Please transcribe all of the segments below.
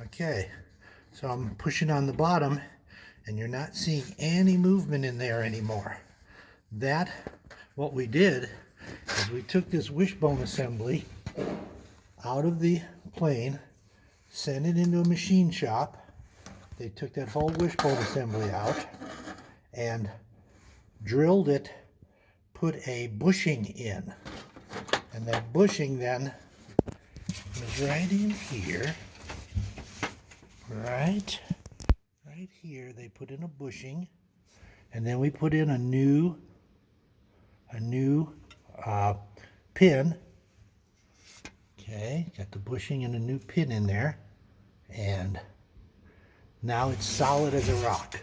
Okay, so I'm pushing on the bottom and you're not seeing any movement in there anymore. What we did is we took this wishbone assembly out of the plane, sent it into a machine shop. They took that whole wishbone assembly out and drilled it, put a bushing in. And that bushing then is right in here. Right here they put in a bushing, and then we put in a new pin. Okay, got the bushing and a new pin in there, and now it's solid as a rock.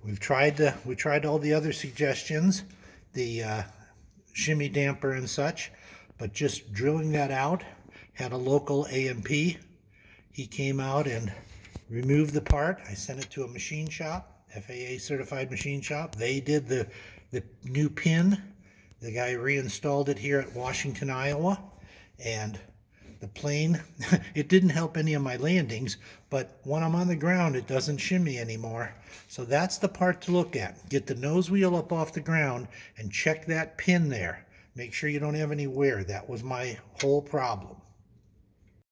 We tried all the other suggestions, the shimmy damper and such, but just drilling that out. Had a local A&P. He came out and removed the part. I sent it to a machine shop, FAA certified machine shop. They did the new pin. The guy reinstalled it here at Washington, Iowa, and the plane, it didn't help any of my landings, but when I'm on the ground, it doesn't shimmy anymore. So that's the part to look at. Get the nose wheel up off the ground and check that pin there. Make sure you don't have any wear. That was my whole problem.